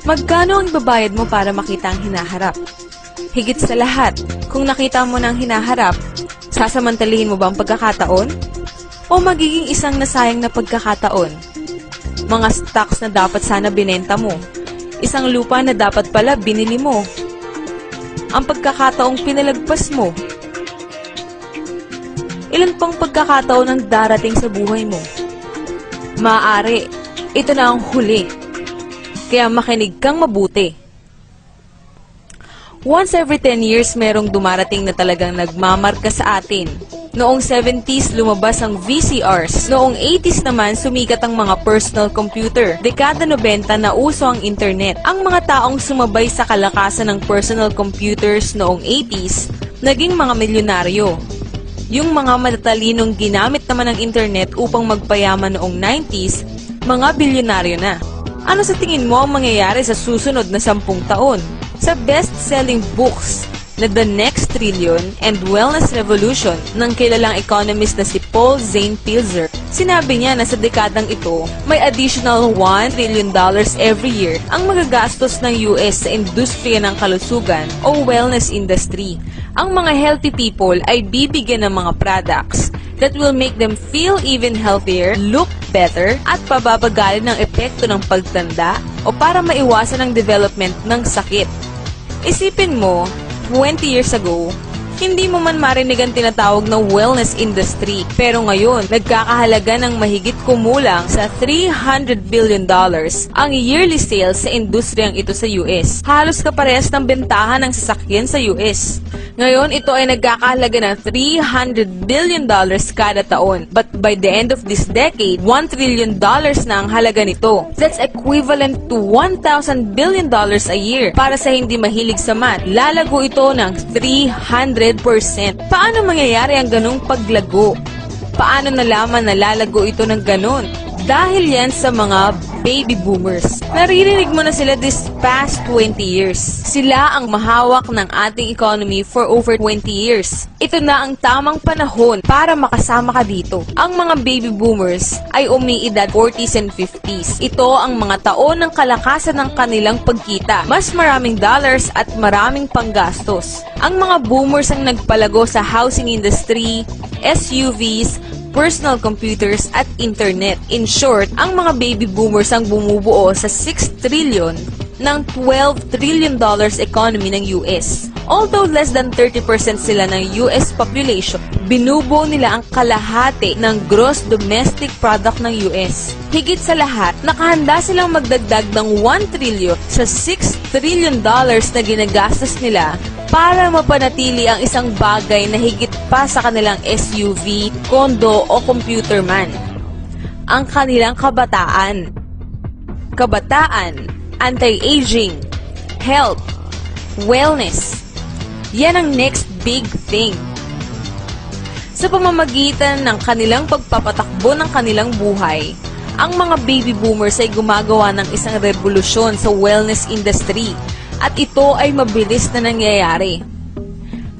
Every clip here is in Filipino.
Magkano ang ibabayad mo para makita ang hinaharap? Higit sa lahat, kung nakita mo na ang hinaharap, sasamantalihin mo ba ang pagkakataon? O magiging isang nasayang na pagkakataon? Mga stocks na dapat sana binenta mo, isang lupa na dapat pala binili mo, ang pagkakataong pinalagpas mo. Ilan pang pagkakataon ang darating sa buhay mo? Maaari, ito na ang huli. Kaya makinig kang mabuti. Once every 10 years, merong dumarating na talagang nagmamarka sa atin. Noong 70s, lumabas ang VCRs. Noong 80s naman, sumikat ang mga personal computer. Dekada 90 na uso ang internet. Ang mga taong sumabay sa kalakasan ng personal computers noong 80s, naging mga milyonaryo. Yung mga matatalinong ginamit naman ng internet upang magpayaman noong 90s, mga bilyonaryo na. Ano sa tingin mo ang mangyayari sa susunod na 10 taon? Sa best-selling books na The Next Trillion and Wellness Revolution ng kilalang economist na si Paul Zane Pilzer, sinabi niya na sa dekadang ito, may additional $1 trillion every year ang magagastos ng US sa industriya ng kalusugan o wellness industry. Ang mga healthy people ay bibigyan ng mga products that will make them feel even healthier, look better, at pababagalin ng epekto ng pagtanda o para maiwasan ang development ng sakit. Isipin mo, 20 years ago, hindi mo man marinig ang tinatawag na wellness industry. Pero ngayon, nagkakahalaga ng mahigit kumulang sa $300 billion ang yearly sales sa industriyang ito sa US. Halos kaparehas ng bentahan ng sasakyan sa US. Ngayon, ito ay nagkakahalaga ng $300 billion kada taon. But by the end of this decade, $1 trillion na ang halaga nito. That's equivalent to $1,000 billion a year. Para sa hindi mahilig sa math, lalago ito ng 300%. Paano mangyayari ang ganung paglago? Paano nalaman na lalago ito ng ganun? Dahil yan sa mga baby boomers. Naririnig mo na sila this past 20 years. Sila ang mahawak ng ating economy for over 20 years. Ito na ang tamang panahon para makasama ka dito. Ang mga baby boomers ay umiidad 40s and 50s. Ito ang mga taon ng kalakasan ng kanilang pagkita. Mas maraming dollars at maraming panggastos. Ang mga boomers ang nagpalago sa housing industry, SUVs, personal computers at internet. In short, ang mga baby boomers ang bumubuo sa 6 trillion ng $12 trillion economy ng US. Although less than 30% sila ng US population, binubuo nila ang kalahati ng gross domestic product ng US. Higit sa lahat, nakahanda silang magdagdag ng 1 trillion sa $6 trillion na ginagastos nila para mapanatili ang isang bagay na higit pa sa kanilang SUV, kondo o computer man. Ang kanilang kabataan. Kabataan, anti-aging, health, wellness. Yan ang next big thing. Sa pamamagitan ng kanilang pagpapatakbo ng kanilang buhay, ang mga baby boomers ay gumagawa ng isang revolusyon sa wellness industry. At ito ay mabilis na nangyayari.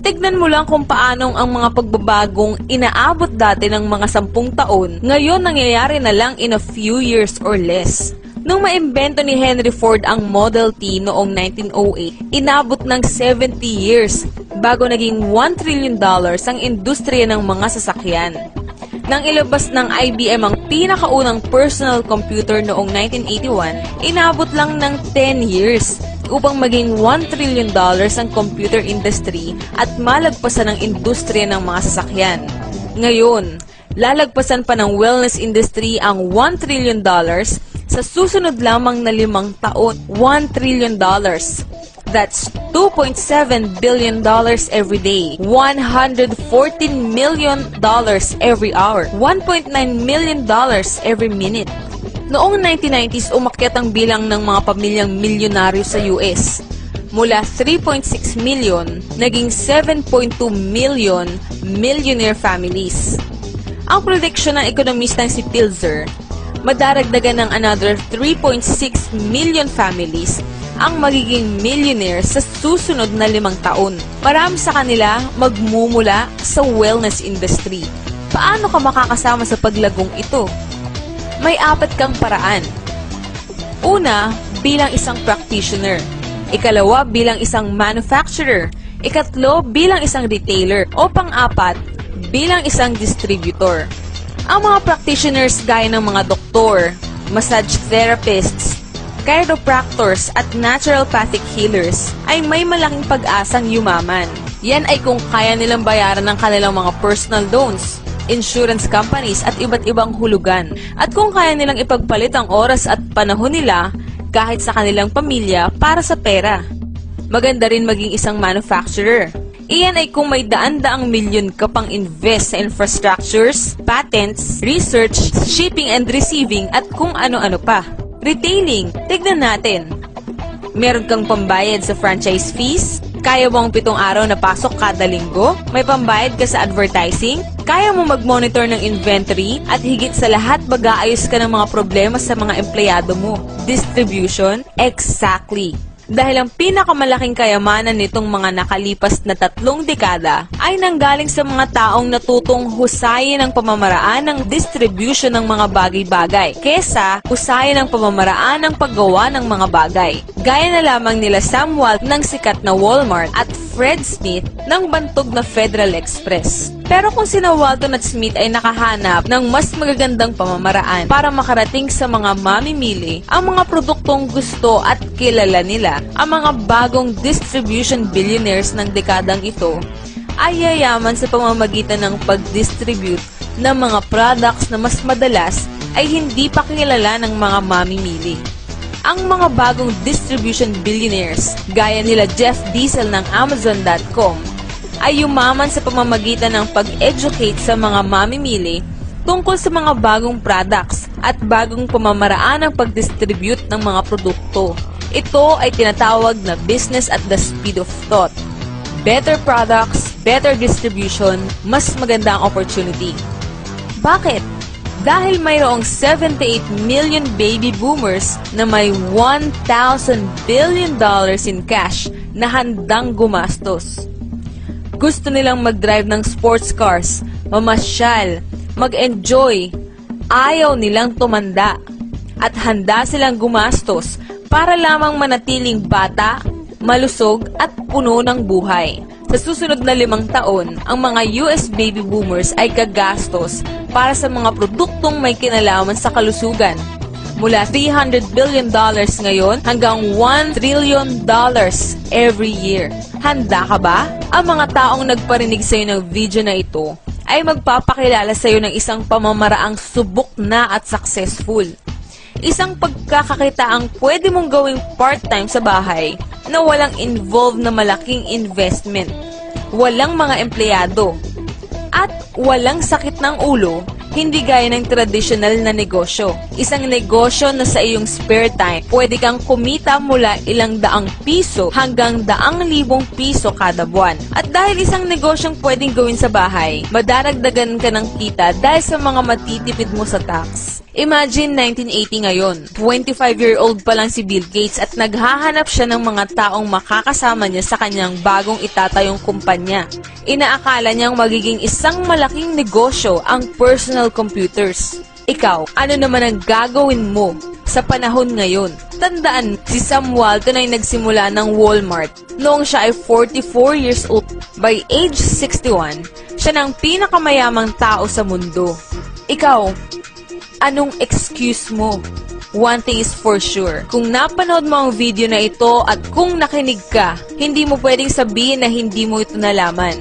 Tignan mo lang kung paanong ang mga pagbabagong inaabot dati ng mga 10 taon, ngayon nangyayari na lang in a few years or less. Nung maimbento ni Henry Ford ang Model T noong 1908, inabot ng 70 years bago naging $1 trillion ang industriya ng mga sasakyan. Nang ilabas ng IBM ang pinakaunang personal computer noong 1981, inabot lang ng 10 years upang maging $1 trillion ang computer industry at malagpasan ang industriya ng mga sasakyan. Ngayon, lalagpasan pa ng wellness industry ang $1 trillion sa susunod lamang na 5 taon. $1 trillion. That's $2.7 billion every day, $114 million every hour, $1.9 million every minute. Noong 1990s, umakyat ang bilang ng mga pamilyang milyonaryo sa US. Mula 3.6 million, naging 7.2 million millionaire families. Ang prediction ng ekonomistang si Pilzer, madaragdagan ng another 3.6 million families ang magiging millionaire sa susunod na 5 taon. Marami sa kanila magmumula sa wellness industry. Paano ka makakasama sa paglagong ito? May 4 kang paraan. Una, bilang isang practitioner. Ikalawa, bilang isang manufacturer. Ikatlo, bilang isang retailer. O pang-apat, bilang isang distributor. Ang mga practitioners gaya ng mga doktor, massage therapists, chiropractors at naturopathic healers ay may malaking pag-asang yumaman. Yan ay kung kaya nilang bayaran ng kanilang mga personal loans, insurance companies at iba't ibang hulugan. At kung kaya nilang ipagpalit ang oras at panahon nila kahit sa kanilang pamilya para sa pera. Maganda rin maging isang manufacturer. Iyan ay kung may daan-daang milyon ka pang invest sa infrastructures, patents, research, shipping and receiving at kung ano-ano pa. Retailing, tignan natin. Meron kang pambayad sa franchise fees? Kaya mo ang 7 araw na pasok kada linggo? May pambayad ka sa advertising? Kaya mo mag-monitor ng inventory? At higit sa lahat, mag-aayos ka ng mga problema sa mga empleyado mo. Distribution? Exactly. Dahil ang pinakamalaking kayamanan nitong mga nakalipas na 3 dekada ay nanggaling sa mga taong natutong husayin ang pamamaraan ng distribution ng mga bagay-bagay kesa husayin ang pamamaraan ng paggawa ng mga bagay. Gaya na lamang nila Sam Walt ng sikat na Walmart at Fred Smith ng bantog na Federal Express. Pero kung sina Walton at Smith ay nakahanap ng mas magagandang pamamaraan para makarating sa mga mamimili ang mga produktong gusto at kilala nila, ang mga bagong distribution billionaires ng dekadang ito ay yayaman sa pamamagitan ng pag-distribute ng mga products na mas madalas ay hindi pa kilala ng mga mamimili. Ang mga bagong distribution billionaires gaya nila Jeff Bezos ng Amazon.com ay yumaman sa pamamagitan ng pag-educate sa mga mamimili tungkol sa mga bagong products at bagong pamamaraan ng pag-distribute ng mga produkto. Ito ay tinatawag na business at the speed of thought. Better products, better distribution, mas maganda ang opportunity. Bakit? Dahil mayroong 78 million baby boomers na may $1,000 billion in cash na handang gumastos. Gusto nilang mag-drive ng sports cars, mamasyal, mag-enjoy, ayaw nilang tumanda, at handa silang gumastos para lamang manatiling bata, malusog at puno ng buhay. Sa susunod na 5 taon, ang mga US baby boomers ay gagastos para sa mga produktong may kinalaman sa kalusugan. Mula $300 billion ngayon hanggang $1 trillion every year. Handa ka ba? Ang mga taong nagparinig sa iyo ng video na ito ay magpapakilala sa iyo ng isang pamamaraang subok na at successful. Isang pagkakakitaang pwede mong gawing part-time sa bahay na walang involved na malaking investment, walang mga empleyado, at walang sakit ng ulo. Hindi gaya ng traditional na negosyo. Isang negosyo na sa iyong spare time, pwede kang kumita mula ilang daang piso hanggang 100,000 piso kada buwan. At dahil isang negosyong pwedeng gawin sa bahay, madaragdagan ka ng kita dahil sa mga matitipid mo sa tax. Imagine 1980 ngayon, 25-year-old pa lang si Bill Gates at naghahanap siya ng mga taong makakasama niya sa kanyang bagong itatayong kumpanya. Inaakala niyang magiging isang malaking negosyo ang personal computers. Ikaw, ano naman ang gagawin mo sa panahon ngayon? Tandaan, si Sam Walton ay nagsimula ng Walmart noong siya ay 44 years old. By age 61, siya ng pinakamayamang tao sa mundo. Ikaw, anong excuse mo? One thing is for sure, kung napanood mo ang video na ito at kung nakinig ka, hindi mo pwedeng sabihin na hindi mo ito nalaman.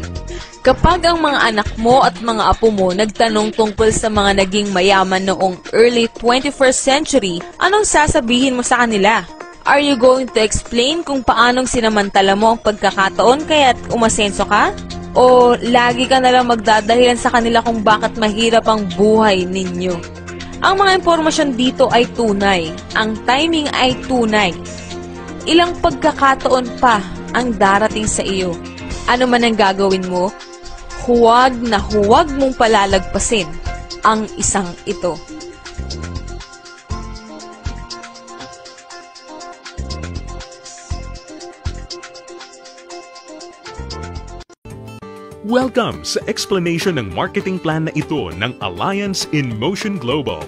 Kapag ang mga anak mo at mga apo mo nagtanong tungkol sa mga naging mayaman noong early 21st century, anong sasabihin mo sa kanila? Are you going to explain kung paanong sinamantala mo ang pagkakataon kaya't umasenso ka? O lagi ka nalang magdadahilan sa kanila kung bakit mahirap ang buhay ninyo? Ang mga impormasyon dito ay tunay. Ang timing ay tunay. Ilang pagkakataon pa ang darating sa iyo. Ano man ang gagawin mo, huwag na huwag mong palalagpasin ang isang ito. Welcome sa explanation ng marketing plan na ito ng Alliance in Motion Global.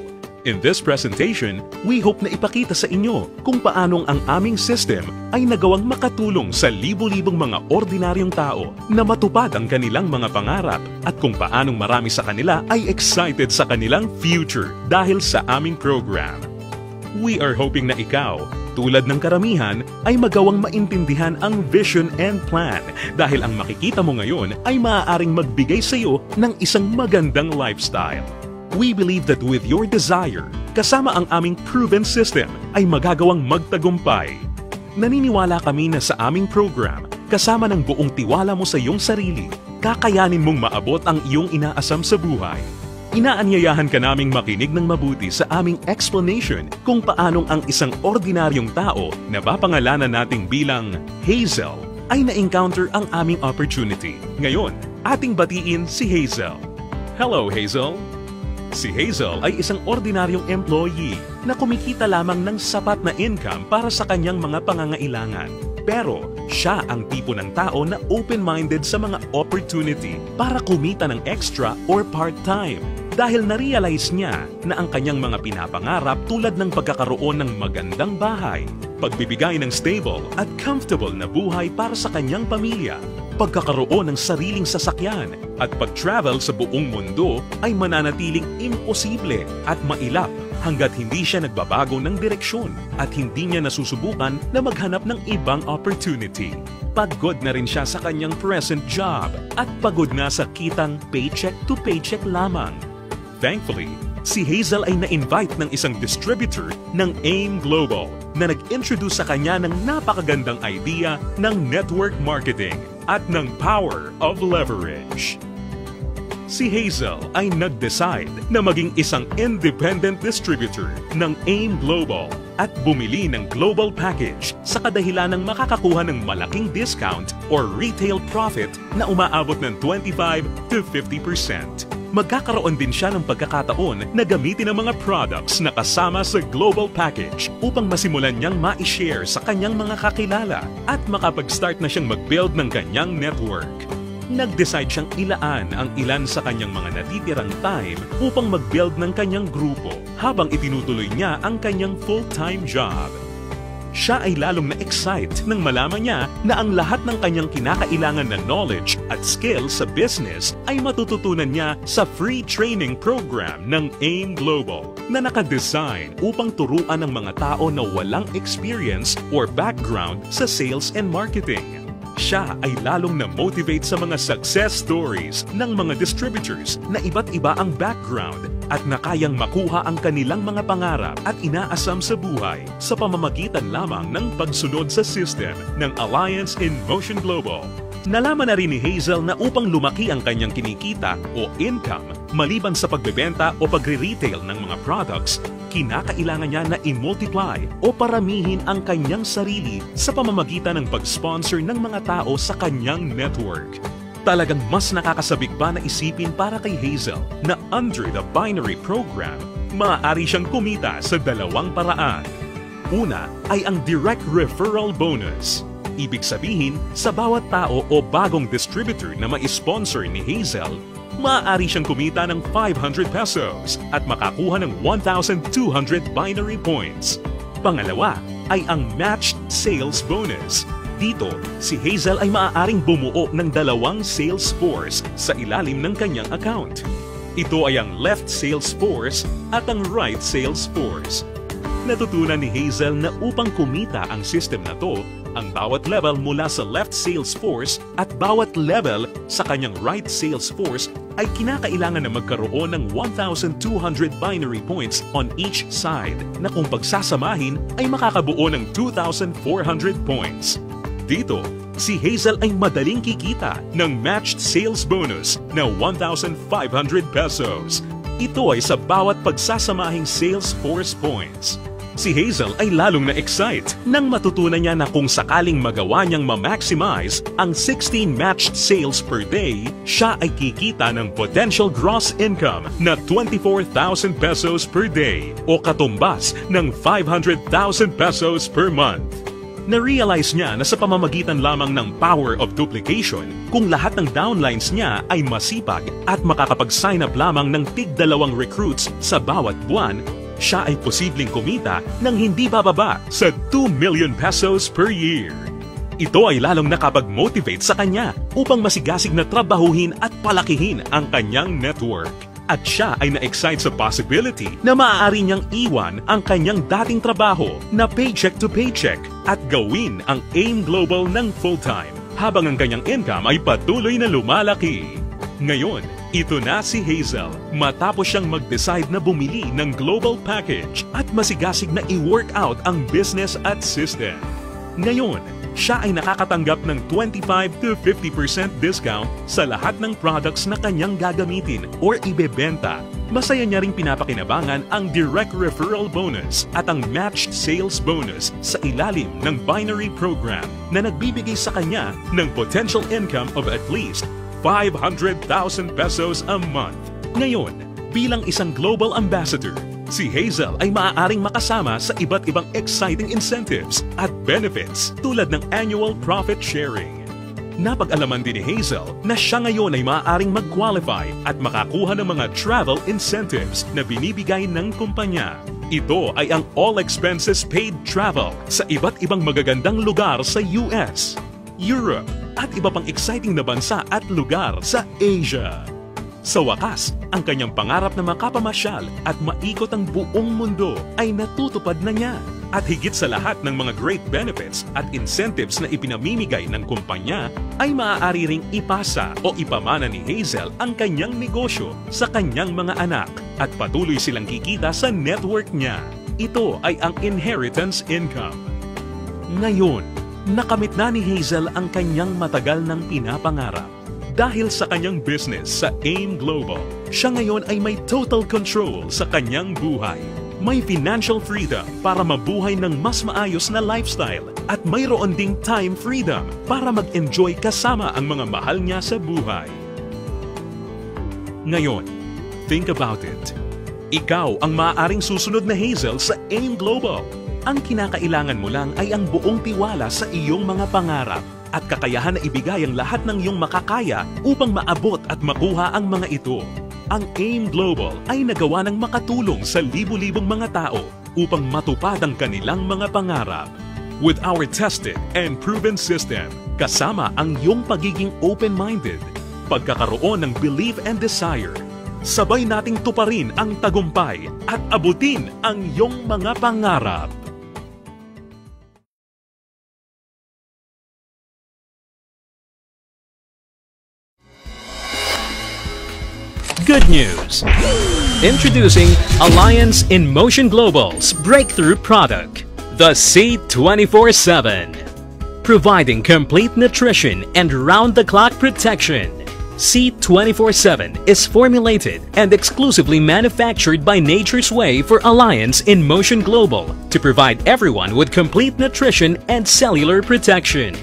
In this presentation, we hope na ipakita sa inyo kung paanong ang aming system ay nagawang makatulong sa libo-libong mga ordinaryong tao na matupad ang kanilang mga pangarap at kung paanong marami sa kanila ay excited sa kanilang future dahil sa aming program. We are hoping na ikaw, tulad ng karamihan, ay magawang maintindihan ang vision and plan dahil ang makikita mo ngayon ay maaaring magbigay sa iyo ng isang magandang lifestyle. We believe that with your desire, kasama ang aming proven system, ay magagawang magtagumpay. Naniniwala kami na sa aming program, kasama ng buong tiwala mo sa iyong sarili, kakayanin mong maabot ang iyong inaasam sa buhay. Inaanyayahan ka naming makinig ng mabuti sa aming explanation kung paanong ang isang ordinaryong tao na papangalanan nating bilang Hazel ay na-encounter ang aming opportunity. Ngayon, ating batiin si Hazel. Hello, Hazel! Si Hazel ay isang ordinaryong employee na kumikita lamang ng sapat na income para sa kanyang mga pangangailangan. Pero siya ang tipo ng tao na open-minded sa mga opportunity para kumita ng extra or part-time dahil na-realize niya na ang kanyang mga pinapangarap tulad ng pagkakaroon ng magandang bahay, pagbibigay ng stable at comfortable na buhay para sa kanyang pamilya, pagkakaroon ng sariling sasakyan at pag-travel sa buong mundo ay mananatiling imposible at mailap hanggat hindi siya nagbabago ng direksyon at hindi niya nasusubukan na maghanap ng ibang opportunity. Pagod na rin siya sa kanyang present job at pagod na sa kitang paycheck to paycheck lamang. Thankfully, si Hazel ay na-invite ng isang distributor ng AIM Global na nag-introduce sa kanya ng napakagandang idea ng network marketing at ng power of leverage. Si Hazel ay nag-decide na maging isang independent distributor ng AIM Global at bumili ng global package sa kadahilan ng makakakuha ng malaking discount or retail profit na umaabot ng 25 to 50%. Magkakaroon din siya ng pagkakataon na gamitin ang mga products na kasama sa global package upang masimulan niyang ma-share sa kanyang mga kakilala at makapag-start na siyang mag-build ng kanyang network. Nag-decide siyang ilaan ang ilan sa kanyang mga natitirang time upang mag-build ng kanyang grupo habang itinutuloy niya ang kanyang full-time job. Siya ay lalong na-excite nang malaman niya na ang lahat ng kanyang kinakailangan na knowledge at skill sa business ay matututunan niya sa free training program ng AIM Global na nakadesign upang turuan ng mga tao na walang experience or background sa sales and marketing. Siya ay lalong na-motivate sa mga success stories ng mga distributors na iba't iba ang background at na kayang makuha ang kanilang mga pangarap at inaasam sa buhay sa pamamagitan lamang ng pagsunod sa system ng Alliance in Motion Global. Nalaman na rin ni Hazel na upang lumaki ang kanyang kinikita o income maliban sa pagbebenta o pagre-retail ng mga products, kinakailangan niya na i-multiply o paramihin ang kanyang sarili sa pamamagitan ng pag-sponsor ng mga tao sa kanyang network. Talagang mas nakakasabik ba na isipin para kay Hazel na under the binary program, maaari siyang kumita sa dalawang paraan. Una ay ang direct referral bonus. Ibig sabihin, sa bawat tao o bagong distributor na ma-sponsor ni Hazel, maaari siyang kumita ng 500 pesos at makakuha ng 1,200 binary points. Pangalawa ay ang matched sales bonus. Dito, si Hazel ay maaaring bumuo ng dalawang sales force sa ilalim ng kanyang account. Ito ay ang left sales force at ang right sales force. Natutunan ni Hazel na upang kumita ang system na to, ang bawat level mula sa left sales force at bawat level sa kanyang right sales force ay kinakailangan na magkaroon ng 1,200 binary points on each side na kung pagsasamahin ay makakabuo ng 2,400 points. Dito, si Hazel ay madaling kikita ng matched sales bonus na 1,500 pesos. Ito ay sa bawat pagsasamahing sales force points. Si Hazel ay lalong na-excite nang matutunan niya na kung sakaling magawa niyang ma-maximize ang 16 matched sales per day, siya ay kikita ng potential gross income na 24,000 pesos per day o katumbas ng 500,000 pesos per month. Na-realize niya na sa pamamagitan lamang ng power of duplication, kung lahat ng downlines niya ay masipag at makakapag-sign up lamang ng tig-2 recruits sa bawat buwan, siya ay posibleng kumita ng hindi bababa sa 2 million pesos per year. Ito ay lalong nakapag-motivate sa kanya upang masigasig na trabahuhin at palakihin ang kanyang network. At siya ay na-excite sa possibility na maaari niyang iwan ang kanyang dating trabaho na paycheck to paycheck at gawin ang AIM Global ng full-time habang ang kanyang income ay patuloy na lumalaki. Ngayon, ito na si Hazel matapos siyang mag-decide na bumili ng global package at masigasig na i-work out ang business at system. Ngayon, siya ay nakakatanggap ng 25 to 50% discount sa lahat ng products na kanyang gagamitin or ibebenta. Masaya niya ring pinapakinabangan ang direct referral bonus at ang matched sales bonus sa ilalim ng binary program na nagbibigay sa kanya ng potential income of at least 500,000 pesos a month. Ngayon, bilang isang global ambassador, si Hazel ay maaaring makasama sa iba't ibang exciting incentives at benefits tulad ng annual profit sharing. Napag-alaman din ni Hazel na siya ngayon ay maaaring mag-qualify at makakuha ng mga travel incentives na binibigay ng kumpanya. Ito ay ang all expenses paid travel sa iba't ibang magagandang lugar sa US, Europe, at iba pang exciting na bansa at lugar sa Asia. Sa wakas, ang kanyang pangarap na makapamasyal at maikot ang buong mundo ay natutupad na niya. At higit sa lahat ng mga great benefits at incentives na ipinamimigay ng kumpanya, ay maaari ring ipasa o ipamana ni Hazel ang kanyang negosyo sa kanyang mga anak at patuloy silang kikita sa network niya. Ito ay ang inheritance income. Ngayon, nakamit na ni Hazel ang kanyang matagal ng pinapangarap. Dahil sa kanyang business sa AIM Global, siya ngayon ay may total control sa kanyang buhay. May financial freedom para mabuhay ng mas maayos na lifestyle at mayroon ding time freedom para mag-enjoy kasama ang mga mahal niya sa buhay. Ngayon, think about it. Ikaw ang maaaring susunod na Hazel sa AIM Global. Ang kinakailangan mo lang ay ang buong tiwala sa iyong mga pangarap at kakayahan na ibigay ang lahat ng iyong makakaya upang maabot at makuha ang mga ito. Ang AIM Global ay nagawa ng makatulong sa libu-libong mga tao upang matupad ang kanilang mga pangarap. With our tested and proven system, kasama ang iyong pagiging open-minded, pagkakaroon ng belief and desire, sabay nating tuparin ang tagumpay at abutin ang iyong mga pangarap. Good news! Introducing Alliance in Motion Global's breakthrough product, the C24/7. Providing complete nutrition and round-the-clock protection, C24/7 is formulated and exclusively manufactured by Nature's Way for Alliance in Motion Global to provide everyone with complete nutrition and cellular protection.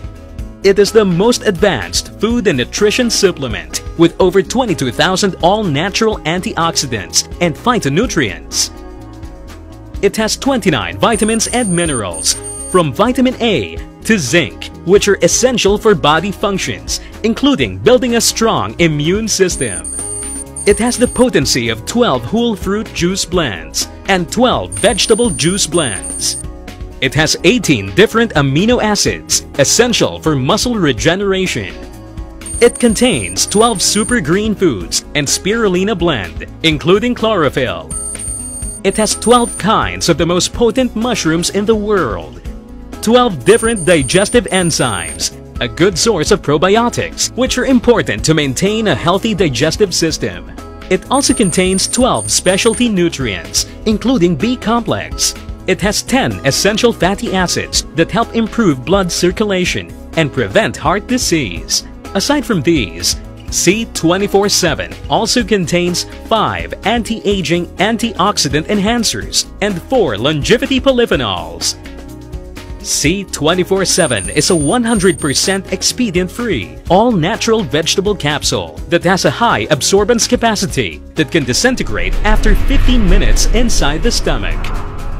It is the most advanced food and nutrition supplement with over 22,000 all-natural antioxidants and phytonutrients. It has 29 vitamins and minerals, from vitamin A to zinc, which are essential for body functions, including building a strong immune system. It has the potency of 12 whole fruit juice blends and 12 vegetable juice blends. It has 18 different amino acids, essential for muscle regeneration. It contains 12 super green foods and spirulina blend, including chlorophyll. It has 12 kinds of the most potent mushrooms in the world, 12 different digestive enzymes, a good source of probiotics, which are important to maintain a healthy digestive system. It also contains 12 specialty nutrients, including B-complex. It has 10 essential fatty acids that help improve blood circulation and prevent heart disease. Aside from these, C24/7 also contains 5 anti-aging antioxidant enhancers and 4 longevity polyphenols. C24/7 is a 100% expedient-free, all-natural vegetable capsule that has a high absorbance capacity that can disintegrate after 15 minutes inside the stomach.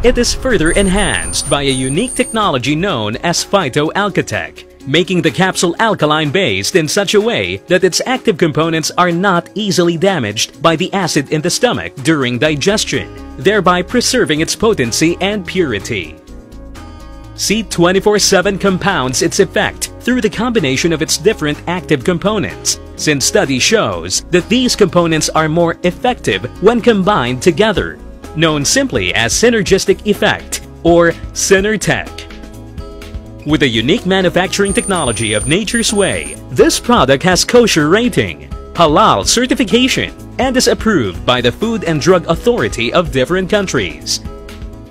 It is further enhanced by a unique technology known as Phyto Alkatech. making the capsule alkaline-based in such a way that its active components are not easily damaged by the acid in the stomach during digestion, thereby preserving its potency and purity. Seed 24/7 compounds its effect through the combination of its different active components, since study shows that these components are more effective when combined together, known simply as synergistic effect or Synertech. With a unique manufacturing technology of Nature's Way, this product has kosher rating, halal certification, and is approved by the Food and Drug Authority of different countries.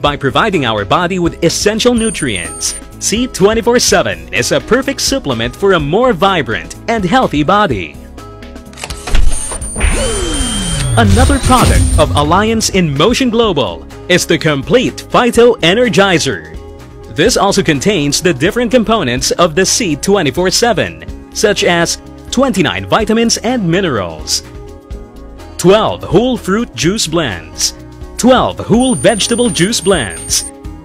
By providing our body with essential nutrients, Seed 24/7 is a perfect supplement for a more vibrant and healthy body. Another product of Alliance in Motion Global is the Complete Phyto Energizer. This also contains the different components of the Seed 24/7, such as 29 vitamins and minerals, 12 whole fruit juice blends, 12 whole vegetable juice blends,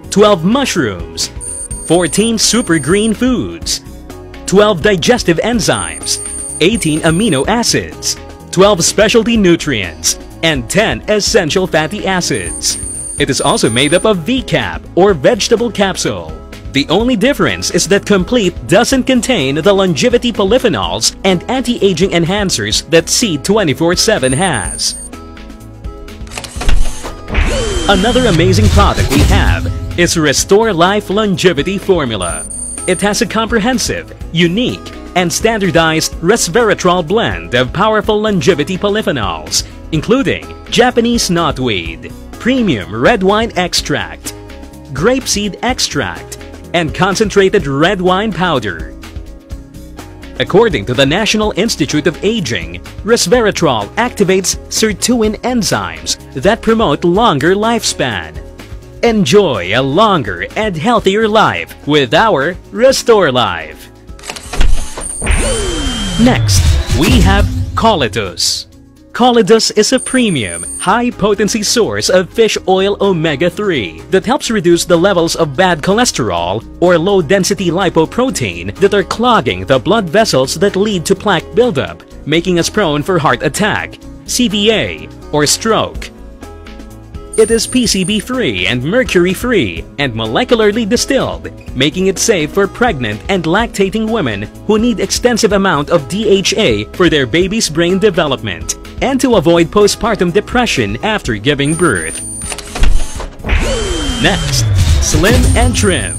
12 mushrooms, 14 super green foods, 12 digestive enzymes, 18 amino acids, 12 specialty nutrients, and 10 essential fatty acids. It is also made up of VCAP or vegetable capsule. The only difference is that Complete doesn't contain the longevity polyphenols and anti-aging enhancers that Seed 24/7 has. Another amazing product we have is Restore Life Longevity Formula. It has a comprehensive, unique, and standardized resveratrol blend of powerful longevity polyphenols, including Japanese knotweed, premium red wine extract, grapeseed extract, and concentrated red wine powder. According to the National Institute of Aging, resveratrol activates sirtuin enzymes that promote longer lifespan. Enjoy a longer and healthier life with our Restore Life. Next, we have Coletus. Coletus is a premium, high-potency source of fish oil omega-3 that helps reduce the levels of bad cholesterol or low-density lipoprotein that are clogging the blood vessels that lead to plaque buildup, making us prone for heart attack, CVA, or stroke. It is PCB-free and mercury-free and molecularly distilled, making it safe for pregnant and lactating women who need extensive amount of DHA for their baby's brain development and to avoid postpartum depression after giving birth. Next, Slim and Trim.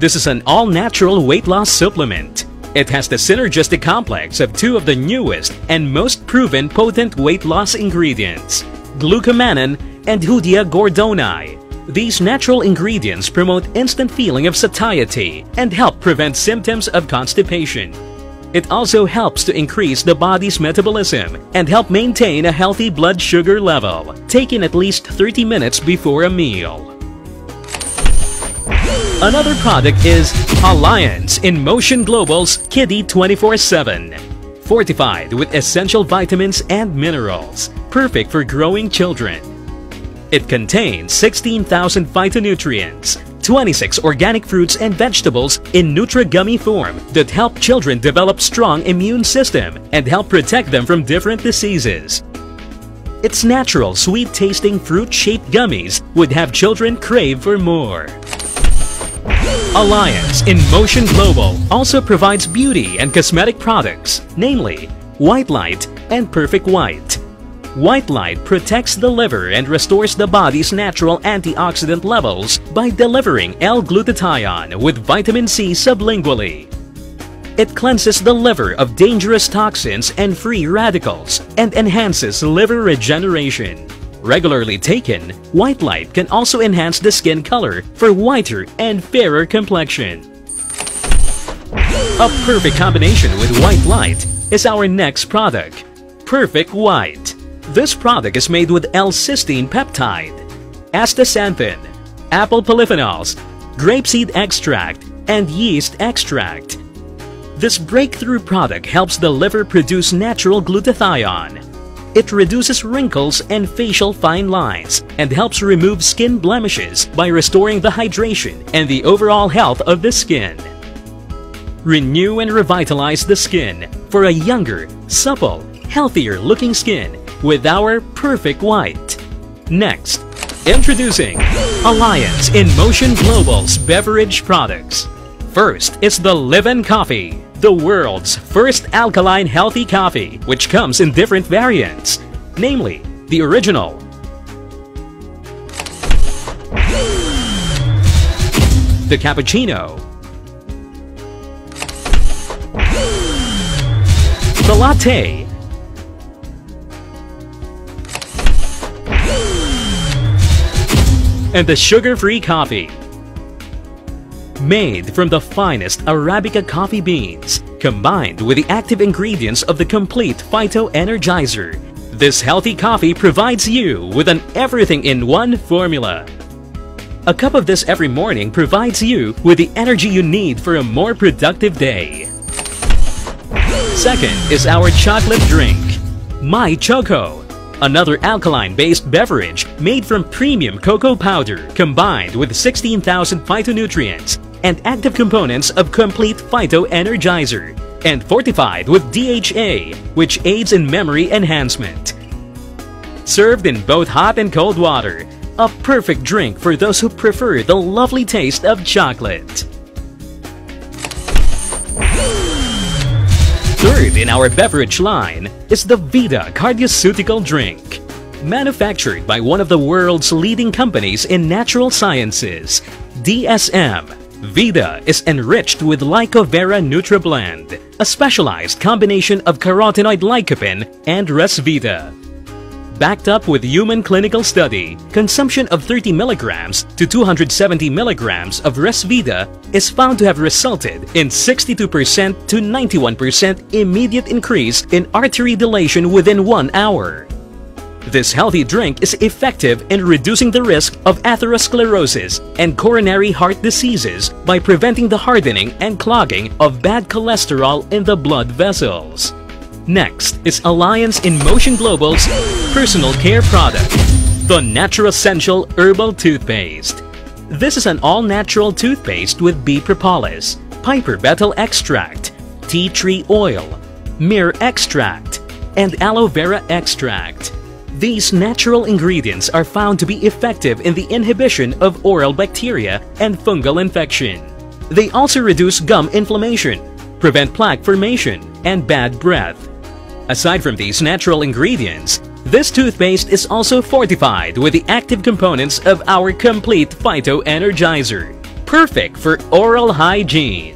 This is an all-natural weight loss supplement. It has the synergistic complex of two of the newest and most proven potent weight loss ingredients, glucomannan and Hoodia gordoni. These natural ingredients promote instant feeling of satiety and help prevent symptoms of constipation. It also helps to increase the body's metabolism and help maintain a healthy blood sugar level, taken at least 30 minutes before a meal. Another product is Alliance in Motion Global's Kiddy 24/7. Fortified with essential vitamins and minerals, perfect for growing children. It contains 16,000 phytonutrients, 26 organic fruits and vegetables in Nutri-Gummy form that help children develop strong immune system and help protect them from different diseases. Its natural, sweet-tasting fruit-shaped gummies would have children crave for more. Alliance in Motion Global also provides beauty and cosmetic products, namely White Light and Perfect White. White Light protects the liver and restores the body's natural antioxidant levels by delivering L-glutathione with vitamin C sublingually. It cleanses the liver of dangerous toxins and free radicals and enhances liver regeneration. Regularly taken, White Light can also enhance the skin color for whiter and fairer complexion. A perfect combination with White Light is our next product, Perfect White. This product is made with L-cysteine peptide, astaxanthin, apple polyphenols, grapeseed extract, and yeast extract. This breakthrough product helps the liver produce natural glutathione. It reduces wrinkles and facial fine lines and helps remove skin blemishes by restoring the hydration and the overall health of the skin. renew and revitalize the skin for a younger, supple, healthier looking skin with our Perfect White. Next, introducing Alliance in Motion Global's beverage products. First is the Live-In Coffee, the world's first alkaline healthy coffee, which comes in different variants, namely the original, the cappuccino, the latte, and the sugar-free coffee. Made from the finest Arabica coffee beans, combined with the active ingredients of the complete Phyto Energizer, this healthy coffee provides you with an everything-in-one formula. A cup of this every morning provides you with the energy you need for a more productive day. Second is our chocolate drink, My Choco, another alkaline-based beverage made from premium cocoa powder combined with 16,000 phytonutrients and active components of complete Phyto Energizer and fortified with DHA, which aids in memory enhancement. Served in both hot and cold water, a perfect drink for those who prefer the lovely taste of chocolate. Third in our beverage line is the Vita Cardioceutical Drink. Manufactured by one of the world's leading companies in natural sciences, DSM, Vita is enriched with Lycovera NutraBlend, a specialized combination of carotenoid lycopene and Resvita. Backed up with human clinical study, consumption of 30 milligrams to 270 milligrams of Resvita is found to have resulted in 62% to 91% immediate increase in artery dilation within 1 hour. This healthy drink is effective in reducing the risk of atherosclerosis and coronary heart diseases by preventing the hardening and clogging of bad cholesterol in the blood vessels. Next is Alliance in Motion Global's personal care product, the Naturessential Herbal Toothpaste. This is an all-natural toothpaste with bee propolis, piper betel extract, tea tree oil, myrrh extract, and aloe vera extract. These natural ingredients are found to be effective in the inhibition of oral bacteria and fungal infection. They also reduce gum inflammation, prevent plaque formation, and bad breath. Aside from these natural ingredients, this toothpaste is also fortified with the active components of our complete Phyto Energizer, perfect for oral hygiene.